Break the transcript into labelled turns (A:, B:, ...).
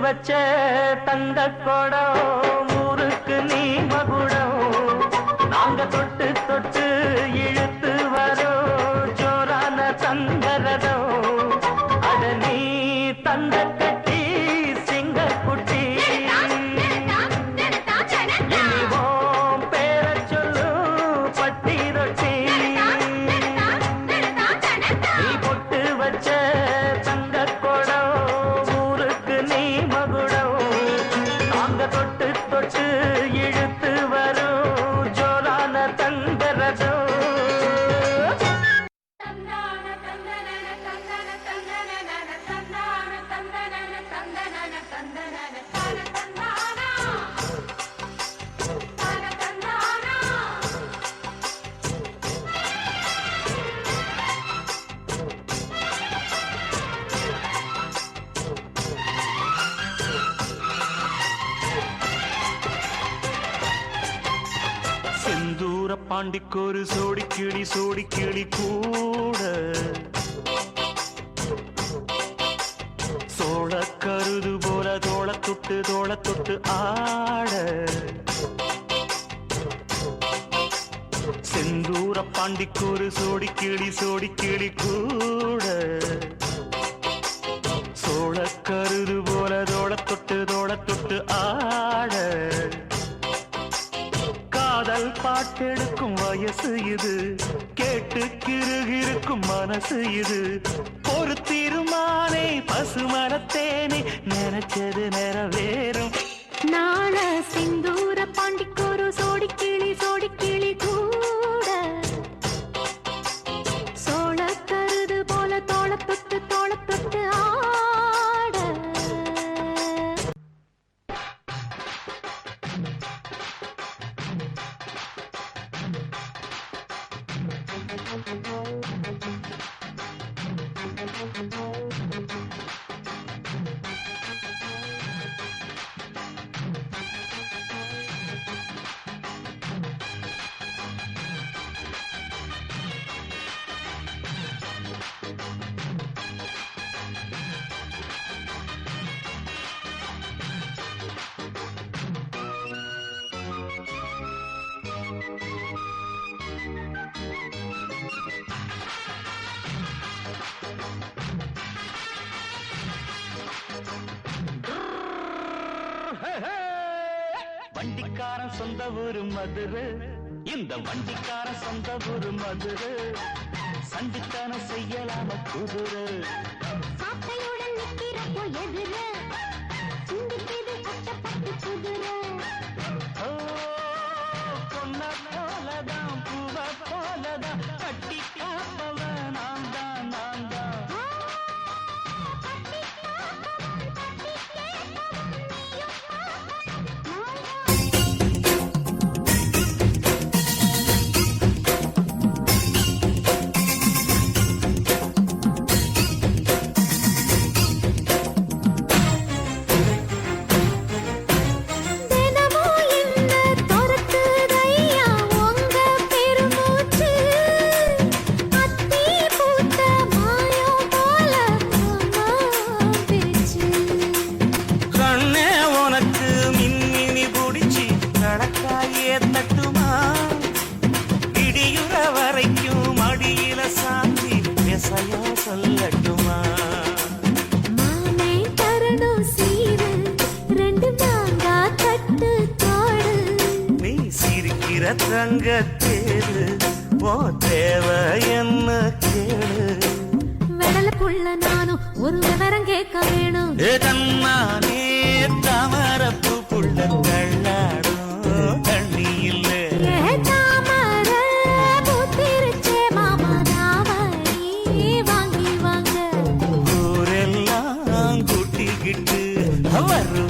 A: வச்ச தங்க கொடம் ஊருக்கு நீ மகுடம் நாங்க தொட்டு தொட்டு இழுத்து வரோம் ஜோரான தங்கரதம் அட நீ தங்க கட்டி சிங்க குட்டி இனிவோம் பேர சொல்லு பட்டி ரொட்டி நீ பொட்டு வச்ச தங்க கொடம் ஊருக்கு நீ மகுடம் நாங்க தொட்டு தொட்டு இழுத்து வரும் ஜோரான தங்கரதம் செந்தூர பாண்டிக்கொரு சோடி கிளி கூட சோழ கருது போல தோள தொட்டு ஆட செந்தூர பாண்டிக்கொரு சோடி கிளி கூட சோழ கருது போல தோள தொட்டு ஆட காதல் பாட்டெடுக்கும் வயசு இது கேட்டு கிருகிருக்கும் மனசு இது ஒரு தீர்மானே பசுமரத்தேனே நினைச்சது நிறைவேறும்
B: நாள சிந்தூர பாண்டிக்கொரு சோடி கிளி கூட சோழ கருது போல தோள தொட்டு ஆட
A: வண்டிக்காரன் சொந்த ஊரு மதுரை இந்த வண்டிக்காரன் சொந்த ஊரு மதுரை சண்டித்தனம் செய்யலாம குதிரை
B: சாட்டையுடன் நிற்கிறப்போ எதிர சிந்திக்கிது கட்டப்பட்டு குதிரை
A: பொன்ன போலதான் பூவ போலதான் கட்டி காப்பவ நான் தான் சொல்லட்டுமா
B: மாமே தரணும் சீரு ரெண்டு மாங்கா கட்டு தோடு
A: நீ சிரிக்கிற தங்கத்தேரு ஓ தேவை என்ன கேளு
B: வெடலுக்குள்ள நானும் ஒரு விவரம் கேட்க வேணும்
A: தன்னானே தாமரப்பு புள்ள கள்ளாடும் தண்ணி இல்லை அவர்